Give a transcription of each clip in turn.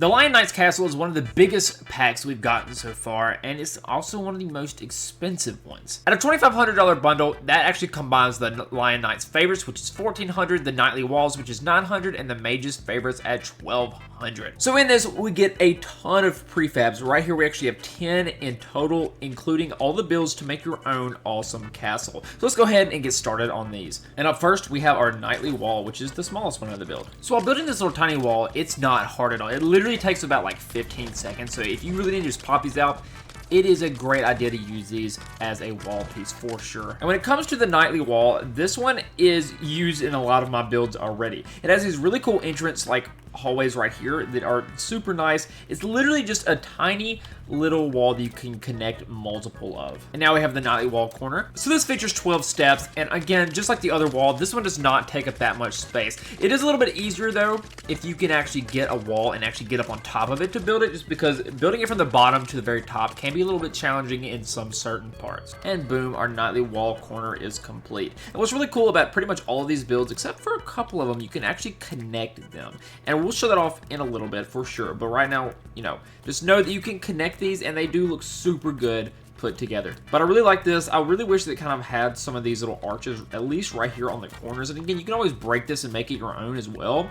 The Lion Knight's Castle is one of the biggest packs we've gotten so far, and it's also one of the most expensive ones. At a $2,500 bundle, that actually combines the Lion Knight's favorites, which is $1,400, the Knightly Walls, which is $900, and the Mage's favorites at $1,200. So in this, we get a ton of prefabs. Right here, we actually have 10 in total, including all the builds to make your own awesome castle. So let's go ahead and get started on these. And up first, we have our Knightly Wall, which is the smallest one of the build. So while building this little tiny wall, it's not hard at all. It literally takes about like 15 seconds, so if you really need to just pop these out, it is a great idea to use these as a wall piece for sure. And when it comes to the Knightly Wall, this one is used in a lot of my builds already. It has these really cool entrance like hallways right here that are super nice. It's literally just a tiny little wall that you can connect multiple of. And now we have the Knightly Wall corner. So this features 12 steps, and again, just like the other wall, this one does not take up that much space. It is a little bit easier though if you can actually get a wall and actually get up on top of it to build it, just because building it from the bottom to the very top can be a little bit challenging in some certain parts. And boom, our Knightly Wall corner is complete. And what's really cool about pretty much all of these builds, except for a couple of them, you can actually connect them. And we'll show that off in a little bit for sure. But right now, you know, just know that you can connect these and they do look super good put together. But I really like this. I really wish that it kind of had some of these little arches, at least right here on the corners. And again, you can always break this and make it your own as well.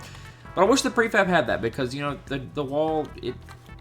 But I wish the prefab had that because, you know, the wall, it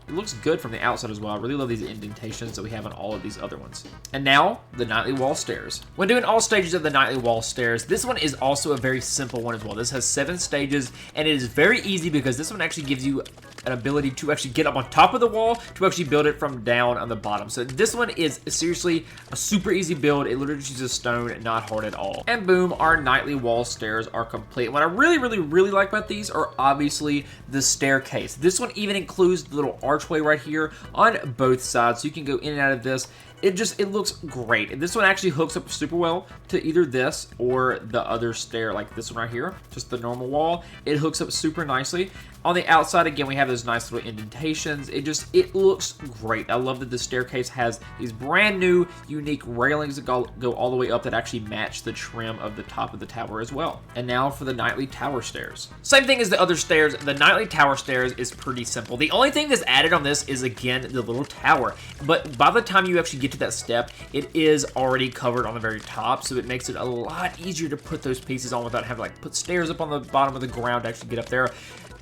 looks good from the outside as well. I really love these indentations that we have on all of these other ones. And now, the Knightly Wall stairs. When doing all stages of the Knightly Wall stairs, this one is also a very simple one as well. This has 7 stages, and it is very easy because this one actually gives you an ability to actually get up on top of the wall to actually build it from down on the bottom. So this one is seriously a super easy build. It literally uses stone, not hard at all. And boom, our Knightly Wall stairs are complete. What I really like about these are obviously the staircase. This one even includes the little archway right here on both sides, so you can go in and out of this. It looks great. And this one actually hooks up super well to either this or the other stair, like this one right here, just the normal wall. It hooks up super nicely. On the outside, again, we have those nice little indentations. It looks great. I love that the staircase has these brand new, unique railings that go all the way up that actually match the trim of the top of the tower as well. And now for the Knightly Tower stairs. Same thing as the other stairs. The Knightly Tower stairs is pretty simple. The only thing that's added on this is, again, the little tower. But by the time you actually get to that step, it is already covered on the very top, so it makes it a lot easier to put those pieces on without having to like put stairs up on the bottom of the ground to actually get up there.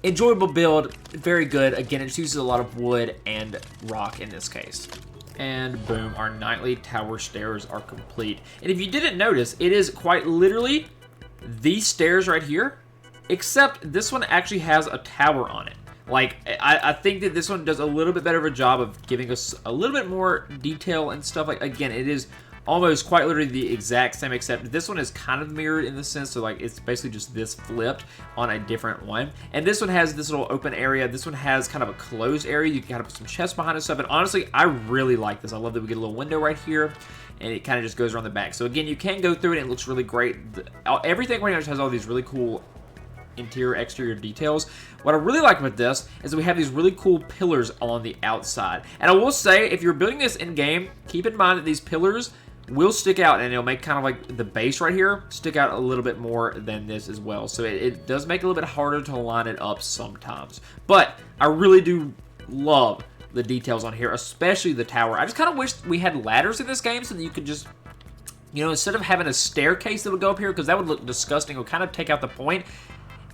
Enjoyable build, very good. Again, it just uses a lot of wood and rock in this case. And boom, our Knightly Tower stairs are complete. And if you didn't notice, it is quite literally these stairs right here, except this one actually has a tower on it. Like, I think that this one does a little bit better of a job of giving us a little bit more detail and stuff. Like, again, it is almost quite literally the exact same, except this one is kind of mirrored in the sense, so like it's basically just this flipped on a different one. And this one has this little open area. This one has kind of a closed area. You can kind of put some chests behind and stuff. And honestly, I really like this. I love that we get a little window right here, and it kind of just goes around the back. So again, you can go through it and it looks really great. Everything right now just has all these really cool interior, exterior details. What I really like about this is that we have these really cool pillars along the outside. And I will say, if you're building this in game, keep in mind that these pillars will stick out, and it'll make kind of like the base right here stick out a little bit more than this as well. So it does make it a little bit harder to line it up sometimes. But I really do love the details on here, especially the tower. I just kind of wish we had ladders in this game so that you could just, you know, instead of having a staircase that would go up here, because that would look disgusting, it would kind of take out the point.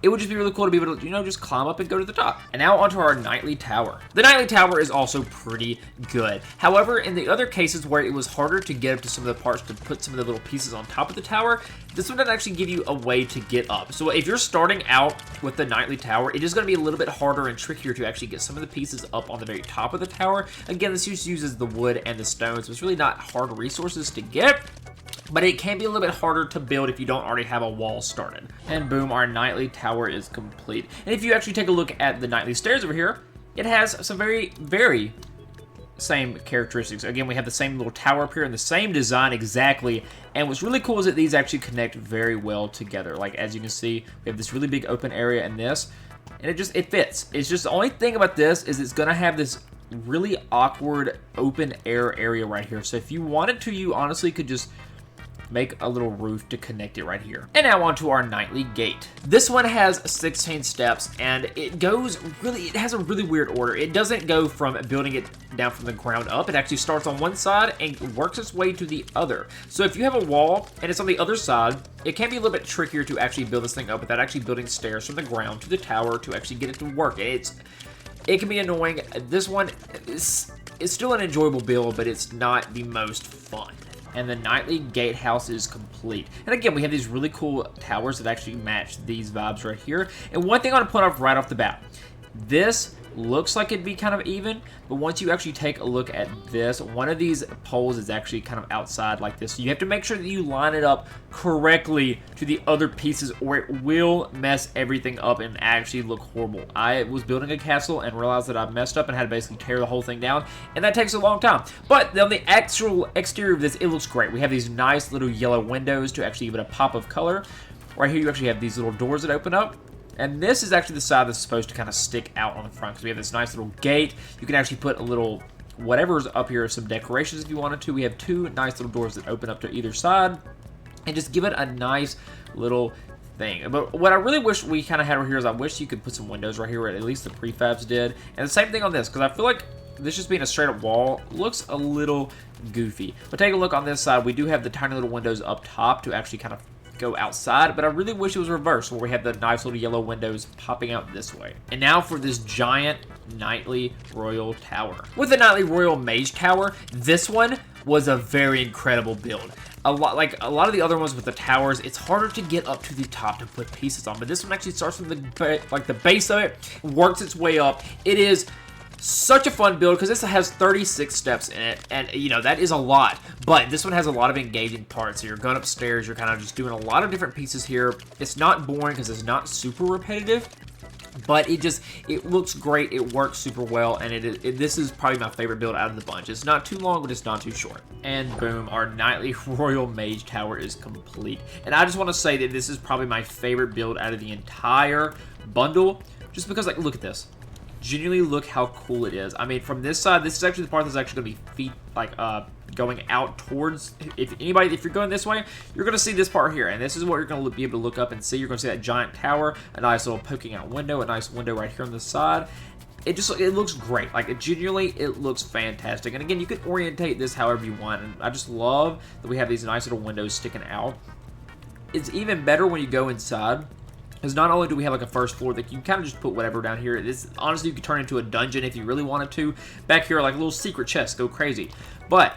It would just be really cool to be able to, you know, just climb up and go to the top. And now onto our Knightly Tower. The Knightly Tower is also pretty good. However, in the other cases where it was harder to get up to some of the parts to put some of the little pieces on top of the tower, this one doesn't actually give you a way to get up. So if you're starting out with the Knightly Tower, it is going to be a little bit harder and trickier to actually get some of the pieces up on the very top of the tower. Again, this just uses the wood and the stone, so it's really not hard resources to get. But it can be a little bit harder to build if you don't already have a wall started. And boom, our Knightly Tower is complete. And if you actually take a look at the Knightly Stairs over here, it has some very same characteristics. Again, we have the same little tower up here and the same design exactly. And what's really cool is that these actually connect very well together. Like, as you can see, we have this really big open area in this, and it fits. It's just the only thing about this is it's gonna have this really awkward open air area right here. So if you wanted to, you honestly could just make a little roof to connect it right here. And now onto our nightly gate. This one has 16 steps, and it has a really weird order. It doesn't go from building it down from the ground up. It actually starts on one side and works its way to the other. So if you have a wall and it's on the other side, it can be a little bit trickier to actually build this thing up without actually building stairs from the ground to the tower to actually get it to work. It can be annoying. This one is still an enjoyable build, but it's not the most fun. And the nightly gatehouse is complete. And again, we have these really cool towers that actually match these vibes right here. And one thing I want to point out right off the bat, this looks like it'd be kind of even, but once you actually take a look at this, one of these poles is actually kind of outside like this. So you have to make sure that you line it up correctly to the other pieces, or it will mess everything up and actually look horrible. I was building a castle and realized that I messed up and had to basically tear the whole thing down, and that takes a long time. But on the actual exterior of this, it looks great. We have these nice little yellow windows to actually give it a pop of color. Right here, you actually have these little doors that open up. And this is actually the side that's supposed to kind of stick out on the front, because we have this nice little gate. You can actually put a little whatever's up here, some decorations if you wanted to. We have two nice little doors that open up to either side, and just give it a nice little thing. But what I really wish we kind of had right here is I wish you could put some windows right here, or at least the prefabs did. And the same thing on this, because I feel like this just being a straight up wall looks a little goofy. But take a look on this side. We do have the tiny little windows up top to actually kind of go outside, but I really wish it was reversed, where we have the nice little yellow windows popping out this way. And now for this giant nightly royal tower. With the nightly royal mage tower, this one was a very incredible build. Like a lot of the other ones with the towers, it's harder to get up to the top to put pieces on, but this one actually starts from the base of it, works its way up. It is such a fun build because this has 36 steps in it, and you know that is a lot, but this one has a lot of engaging parts. So you're going upstairs, you're kind of just doing a lot of different pieces here. It's not boring because it's not super repetitive, but it looks great, it works super well, and this is probably my favorite build out of the bunch. It's not too long, but it's not too short. And boom, our nightly royal mage tower is complete. And I just want to say that this is probably my favorite build out of the entire bundle, just because, like, look at this. Genuinely look how cool it is. I mean, from this side, this is actually the part that's actually going to be feet, like, going out towards, if you're going this way, you're going to see this part here, and this is what you're going to be able to look up and see. You're going to see that giant tower, a nice little poking out window, a nice window right here on the side. It looks great. Like, it looks fantastic. And again, you can orientate this however you want, and I just love that we have these nice little windows sticking out. It's even better when you go inside, because not only do we have like a first floor that you kind of just put whatever down here. Honestly, you could turn into a dungeon if you really wanted to. Back here, like a little secret chest, go crazy. But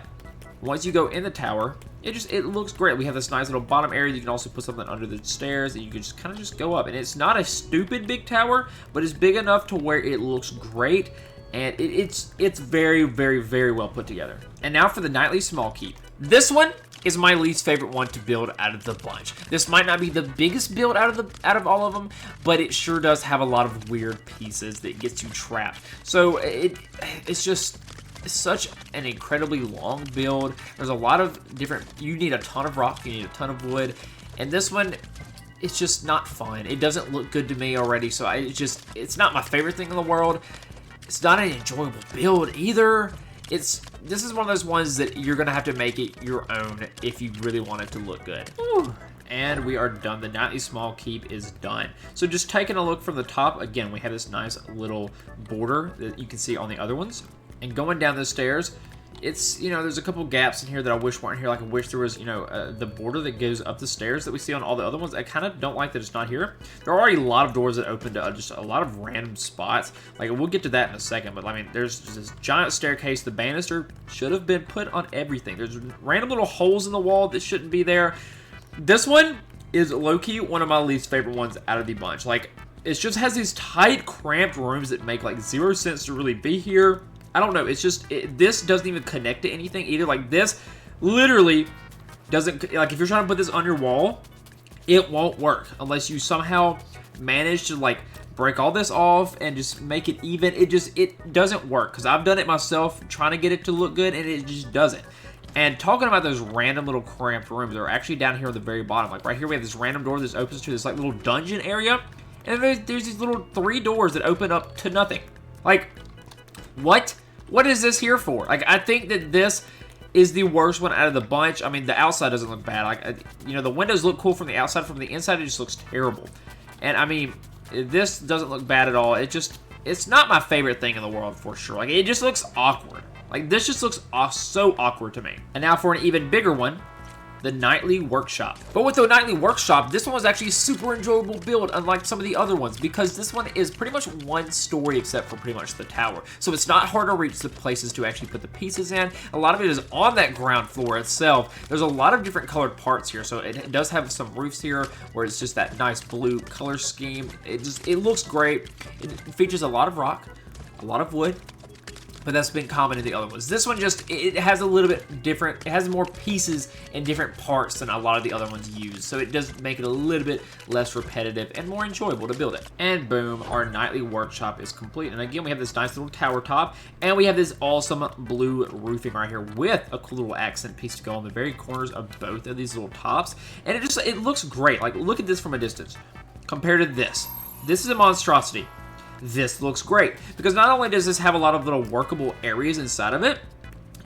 once you go in the tower, it looks great. We have this nice little bottom area. You can also put something under the stairs that you can just kind of just go up. And it's not a stupid big tower, but it's big enough to where it looks great. And it's very, very, very well put together. And now for the nightly small keep. This one is my least favorite one to build out of the bunch. This might not be the biggest build out of all of them, but it sure does have a lot of weird pieces that gets you trapped. So it's just such an incredibly long build. There's a lot of different, you need a ton of rock, you need a ton of wood, and this one, it's just not fun. It doesn't look good to me already, so it's not my favorite thing in the world. It's not an enjoyable build either. This is one of those ones that you're going to have to make it your own if you really want it to look good. Whew. And we are done. The nightly small keep is done. So just taking a look from the top, again, we have this nice little border that you can see on the other ones. And going down the stairs, it's, you know, there's a couple gaps in here that I wish weren't here. Like, I wish there was, you know, the border that goes up the stairs that we see on all the other ones. I kind of don't like that it's not here. There are already a lot of doors that open to just a lot of random spots. Like, we'll get to that in a second, but, I mean, there's this giant staircase. The banister should have been put on everything. There's random little holes in the wall that shouldn't be there. This one is low-key one of my least favorite ones out of the bunch. Like, it just has these tight, cramped rooms that make, like, zero sense to really be here. I don't know, it's just, this doesn't even connect to anything either. Like, this literally doesn't, like, if you're trying to put this on your wall, it won't work unless you somehow manage to, like, break all this off and just make it even. It doesn't work, because I've done it myself trying to get it to look good, and it just doesn't. And talking about those random little cramped rooms, they're actually down here at the very bottom. Like, right here, we have this random door that opens to this, like, little dungeon area, and there's these little 3 doors that open up to nothing. Like, what? What is this here for? Like, I think that this is the worst one out of the bunch. I mean, the outside doesn't look bad. Like, you know, the windows look cool from the outside. From the inside, it just looks terrible. And, I mean, this doesn't look bad at all. It's not my favorite thing in the world, for sure. Like, it just looks awkward. Like, this just looks so awkward to me. And now for an even bigger one, the Knightly Workshop. But with the Knightly Workshop, this one was actually a super enjoyable build, unlike some of the other ones, because this one is pretty much one story except for pretty much the tower. So it's not hard to reach the places to actually put the pieces in. A lot of it is on that ground floor itself. There's a lot of different colored parts here, so it does have some roofs here where it's just that nice blue color scheme. It looks great. It features a lot of rock, a lot of wood, but that's been common in the other ones. This one just, it has a little bit different, it has more pieces and different parts than a lot of the other ones use, so it does make it a little bit less repetitive and more enjoyable to build it. And boom, our Knightly Workshop is complete. And again, we have this nice little tower top, and we have this awesome blue roofing right here with a cool little accent piece to go on the very corners of both of these little tops. And it looks great. Like, look at this from a distance compared to this. This is a monstrosity. This looks great because not only does this have a lot of little workable areas inside of it,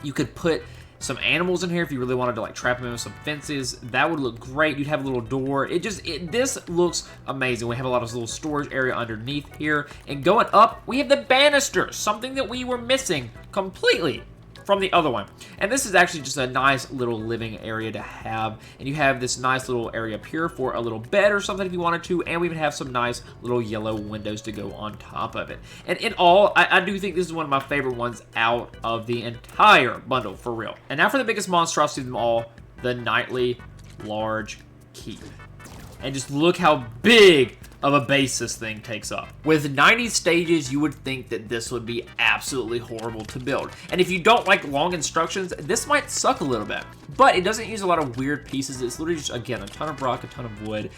you could put some animals in here if you really wanted to like trap them in with some fences. That would look great. You'd have a little door. This looks amazing. We have a lot of little storage area underneath here, and going up we have the banisters, something that we were missing completely from the other one. And this is actually just a nice little living area to have. And you have this nice little area up here for a little bed or something if you wanted to. And we even have some nice little yellow windows to go on top of it. And in all, I do think this is one of my favorite ones out of the entire bundle, for real. And now for the biggest monstrosity of them all, the Knightly Large Keep. And just look how big of a base this thing takes up. With 90 stages, you would think that this would be absolutely horrible to build. And if you don't like long instructions, this might suck a little bit. But it doesn't use a lot of weird pieces. It's literally just, again, a ton of rock, a ton of wood.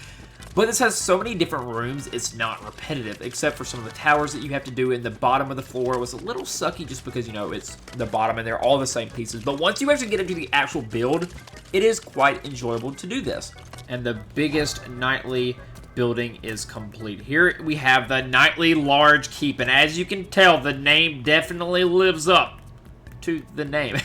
But this has so many different rooms, it's not repetitive, except for some of the towers that you have to do in the bottom of the floor. It was a little sucky just because, you know, it's the bottom and they're all the same pieces. But once you actually get into the actual build, it is quite enjoyable to do this. And the biggest Knightly building is complete. Here we have the Knightly Large Keep, and as you can tell, the name definitely lives up to the name.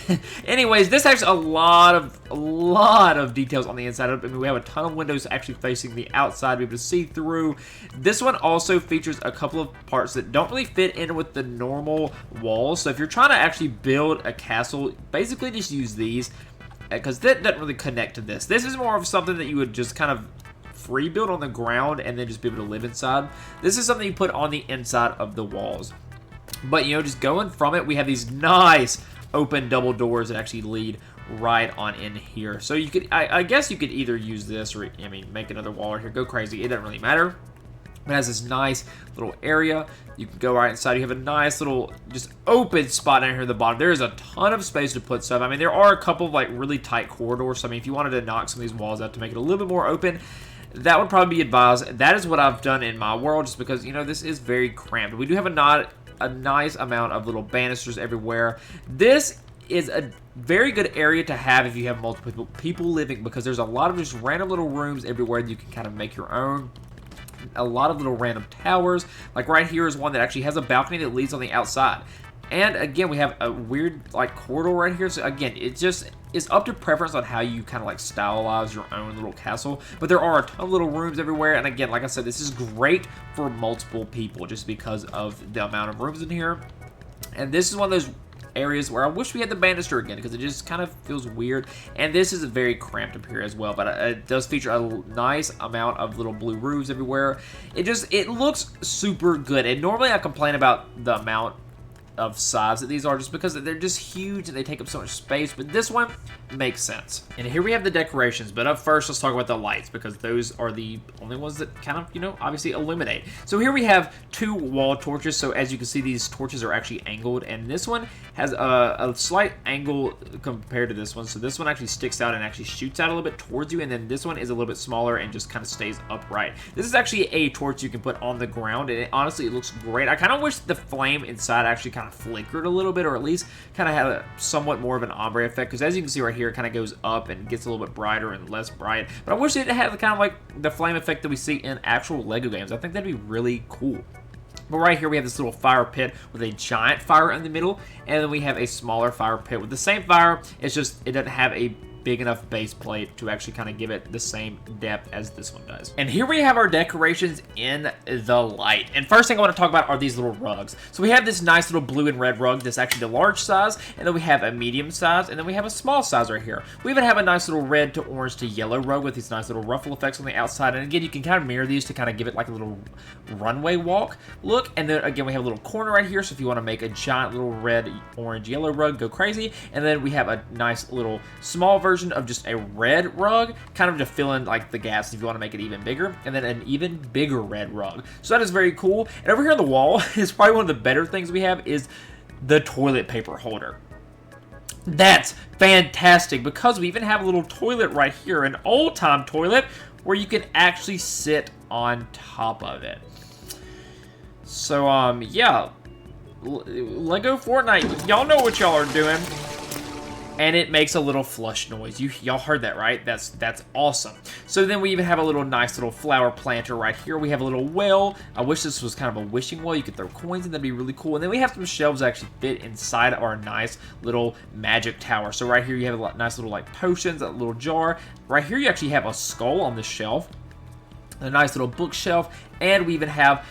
Anyways, this has a lot of details on the inside of it. I mean, we have a ton of windows actually facing the outside to be able to see through. This one also features a couple of parts that don't really fit in with the normal walls. So if you're trying to actually build a castle, basically just use these, because that doesn't really connect to this. This is more of something that you would just kind of free build on the ground and then just be able to live inside. This is something you put on the inside of the walls. But, you know, just going from it, we have these nice open double doors that actually lead right on in here. So you could, I guess you could either use this or, I mean, make another wall right here. Go crazy. It doesn't really matter. It has this nice little area. You can go right inside. You have a nice little just open spot down here at the bottom. There is a ton of space to put stuff. I mean, there are a couple of like really tight corridors. So, I mean, if you wanted to knock some of these walls out to make it a little bit more open, that would probably be advised. That is what I've done in my world, just because, you know, this is very cramped. We do have a nice amount of little banisters everywhere. This is a very good area to have if you have multiple people living, because there's a lot of just random little rooms everywhere that you can kind of make your own. A lot of little random towers. Like right here is one that actually has a balcony that leads on the outside. And again, we have a weird like corridor right here. So again, it just is up to preference on how you kind of like stylize your own little castle. But there are a ton of little rooms everywhere. And again, like I said, this is great for multiple people just because of the amount of rooms in here. And this is one of those areas where I wish we had the banister again, because it just kind of feels weird. And this is very cramped up here as well, but it does feature a nice amount of little blue roofs everywhere. It looks super good. And normally I complain about the amount of size that these are just because they're just huge and they take up so much space, but this one makes sense. And here we have the decorations, but up first let's talk about the lights, because those are the only ones that kind of, you know, obviously illuminate. So here we have 2 wall torches. So as you can see, these torches are actually angled, and this one has a slight angle compared to this one. So this one actually sticks out and actually shoots out a little bit towards you, and then this one is a little bit smaller and just kind of stays upright. This is actually a torch you can put on the ground, and honestly it looks great. I kind of wish the flame inside actually kind of flickered a little bit, or at least kind of had a somewhat more of an ombre effect, because as you can see right here, it kind of goes up and gets a little bit brighter and less bright. But I wish it had kind of like the flame effect that we see in actual Lego games. I think that'd be really cool. But right here we have this little fire pit with a giant fire in the middle, and then we have a smaller fire pit with the same fire. It's just it doesn't have a big enough base plate to actually kind of give it the same depth as this one does. And here we have our decorations in the light. And first thing I want to talk about are these little rugs. So we have this nice little blue and red rug that's actually the large size, and then we have a medium size, and then we have a small size right here. We even have a nice little red to orange to yellow rug with these nice little ruffle effects on the outside. And again, you can kind of mirror these to kind of give it like a little runway walk look. And then again, we have a little corner right here, so if you want to make a giant little red, orange, yellow rug, go crazy. And then we have a nice little small version of just a red rug, kind of to fill in like the gaps if you want to make it even bigger, and then an even bigger red rug. So that is very cool. And over here on the wall is probably one of the better things we have is the toilet paper holder. That's fantastic because we even have a little toilet right here, an old-time toilet where you can actually sit on top of it. So yeah, Lego Fortnite, y'all know what y'all are doing. And it makes a little flush noise. Y'all heard that, right? That's awesome. So then we even have a little nice little flower planter right here. We have a little well. I wish this was kind of a wishing well. You could throw coins in, that'd be really cool. And then we have some shelves that actually fit inside our nice little magic tower. So right here you have a nice little like potions, a little jar. Right here you actually have a skull on the shelf, a nice little bookshelf, and we even have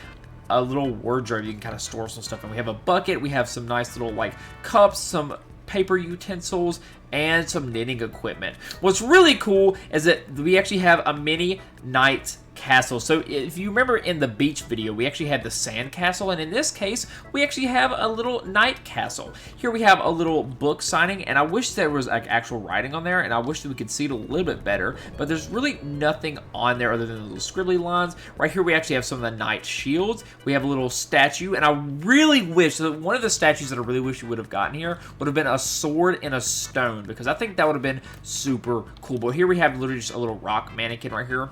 a little wardrobe you can kind of store some stuff in. We have a bucket. We have some nice little like cups, some paper utensils, and some knitting equipment. What's really cool is that we actually have a mini knight castle. So if you remember in the beach video, we actually had the sand castle, and in this case, we actually have a little knight castle. Here we have a little book signing, and I wish there was like actual writing on there, and I wish that we could see it a little bit better, but there's really nothing on there other than the little scribbly lines. Right here, we actually have some of the knight shields. We have a little statue, and I really wish, so one of the statues that I really wish you would have gotten here would have been a sword in a stone, because I think that would have been super cool. But here we have literally just a little rock mannequin right here.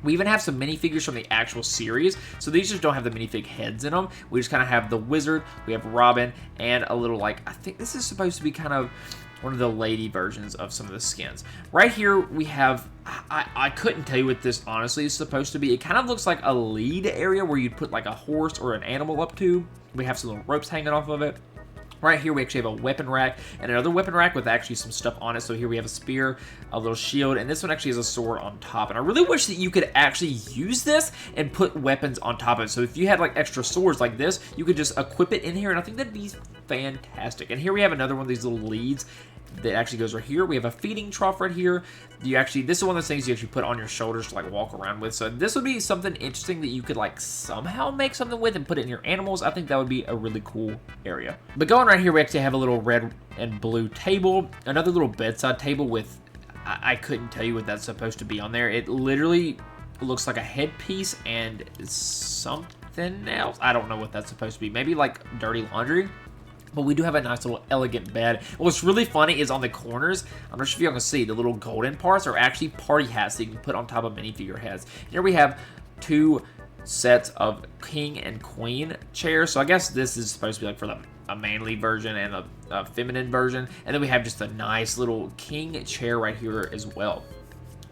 We even have some minifigures from the actual series, so these just don't have the minifig heads in them. We just kind of have the wizard, we have Robin, and a little like, I think this is supposed to be kind of one of the lady versions of some of the skins. Right here we have, I couldn't tell you what this honestly is supposed to be. It kind of looks like a lead area where you'd put like a horse or an animal up to. We have some little ropes hanging off of it. Right here we actually have a weapon rack and another weapon rack with actually some stuff on it. So here we have a spear, a little shield, and this one actually has a sword on top. And I really wish that you could actually use this and put weapons on top of it. So if you had like extra swords like this, you could just equip it in here, and I think that'd be fantastic. And here we have another one of these little leads that actually goes right here. We have a feeding trough right here. This is one of those things you actually put on your shoulders to like walk around with. So this would be something interesting that you could like somehow make something with and put it in your animals. I think that would be a really cool area. But going right here, we actually have a little red and blue table, another little bedside table with, I couldn't tell you what that's supposed to be on there. It literally looks like a headpiece and something else. I don't know what that's supposed to be. Maybe like dirty laundry. But we do have a nice little elegant bed. What's really funny is on the corners, I'm not sure if y'all can see, the little golden parts are actually party hats that you can put on top of minifigure heads. Here we have two sets of king and queen chairs. So I guess this is supposed to be like for a manly version and a feminine version. And then we have just a nice little king chair right here as well.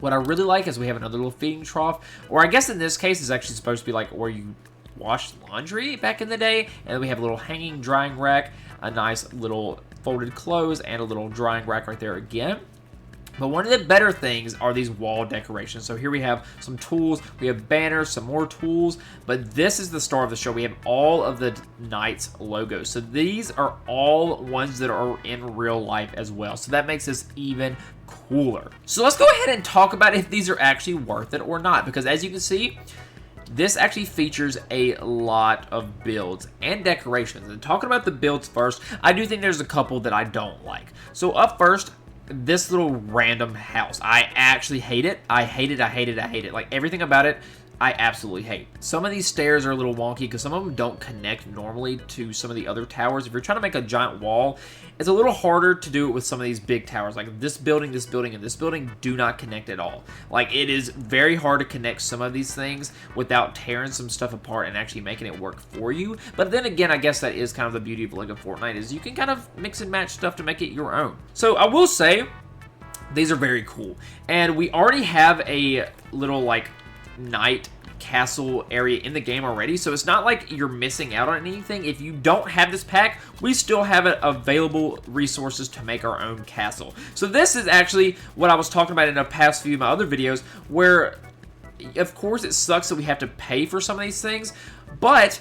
What I really like is we have another little feeding trough, or I guess in this case it's actually supposed to be like where you washed laundry back in the day. And then we have a little hanging drying rack, a nice little folded clothes, and a little drying rack right there again. But one of the better things are these wall decorations. So here we have some tools, we have banners, some more tools, but this is the star of the show. We have all of the Knights logos. So these are all ones that are in real life as well. So that makes this even cooler. So let's go ahead and talk about if these are actually worth it or not, because as you can see, this actually features a lot of builds and decorations. And talking about the builds first, I do think there's a couple that I don't like. So up first, this little random house. I actually hate it. I hate it, I hate it, I hate it. Like everything about it, I absolutely hate. Some of these stairs are a little wonky because some of them don't connect normally to some of the other towers. If you're trying to make a giant wall, it's a little harder to do it with some of these big towers. Like this building, and this building do not connect at all. Like it is very hard to connect some of these things without tearing some stuff apart and actually making it work for you. But then again, I guess that is kind of the beauty of Lego Fortnite, is you can kind of mix and match stuff to make it your own. So I will say, these are very cool. And we already have a little like knight castle area in the game already, so it's not like you're missing out on anything. If you don't have this pack, we still have available resources to make our own castle. So this is actually what I was talking about in the past few of my other videos, where of course it sucks that we have to pay for some of these things, but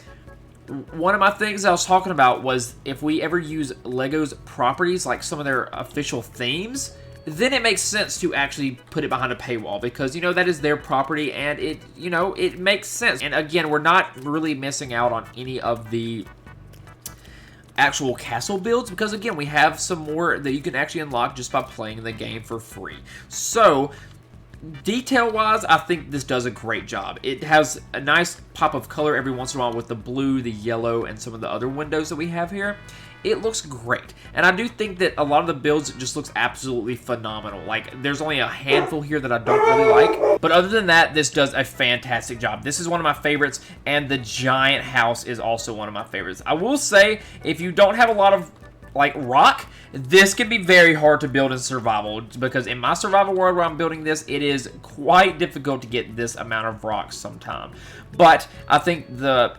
one of my things I was talking about was if we ever use LEGO's properties, like some of their official themes, then it makes sense to actually put it behind a paywall, because, you know, that is their property, and it, you know, it makes sense. And again, we're not really missing out on any of the actual castle builds, because again, we have some more that you can actually unlock just by playing the game for free. So detail-wise, I think this does a great job. It has a nice pop of color every once in a while with the blue, the yellow, and some of the other windows that we have here. It looks great. And I do think that a lot of the builds just looks absolutely phenomenal. Like, there's only a handful here that I don't really like. But other than that, this does a fantastic job. This is one of my favorites, and the giant house is also one of my favorites. I will say, if you don't have a lot of like rock, this can be very hard to build in survival, because in my survival world where I'm building this, it is quite difficult to get this amount of rocks sometimes. But I think the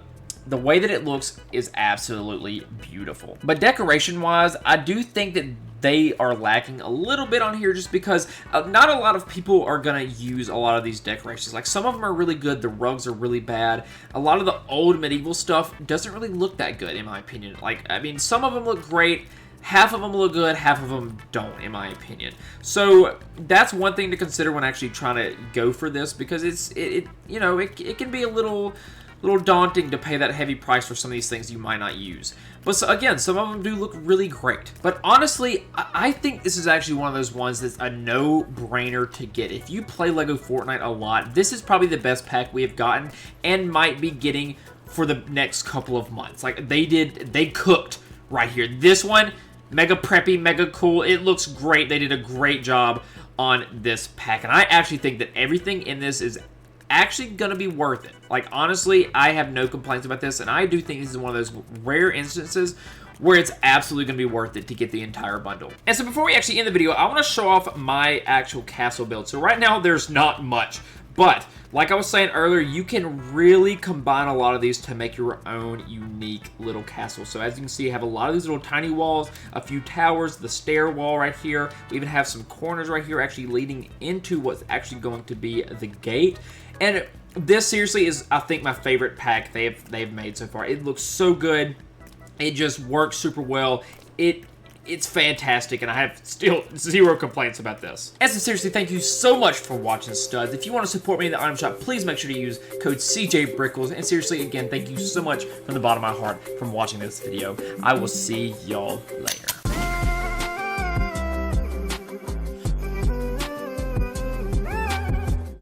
way that it looks is absolutely beautiful. But decoration wise, I do think that they are lacking a little bit on here, just because not a lot of people are going to use a lot of these decorations. Like, some of them are really good, the rugs are really bad. A lot of the old medieval stuff doesn't really look that good, in my opinion. Like, I mean, some of them look great, half of them look good, half of them don't, in my opinion. So that's one thing to consider when actually trying to go for this, because it you know, it can be a little daunting to pay that heavy price for some of these things you might not use. But so, again, some of them do look really great. But honestly, I think this is actually one of those ones that's a no-brainer to get. If you play LEGO Fortnite a lot, this is probably the best pack we have gotten and might be getting for the next couple of months. Like, they cooked right here. This one, mega preppy, mega cool. It looks great. They did a great job on this pack. And I actually think that everything in this is actually gonna be worth it. Like, honestly, I have no complaints about this, and I do think this is one of those rare instances where it's absolutely gonna be worth it to get the entire bundle. And so before we actually end the video, I want to show off my actual castle build. So right now there's not much, but like I was saying earlier, you can really combine a lot of these to make your own unique little castle. So as you can see, I have a lot of these little tiny walls, a few towers, the stair wall right here. We even have some corners right here actually leading into what's actually going to be the gate. And this seriously is, I think, my favorite pack they've made so far. It looks so good. It just works super well. It's fantastic, and I have still zero complaints about this. And so seriously, thank you so much for watching, studs. If you want to support me in the item shop, please make sure to use code CJBrickles. And seriously, again, thank you so much from the bottom of my heart for watching this video. I will see y'all later.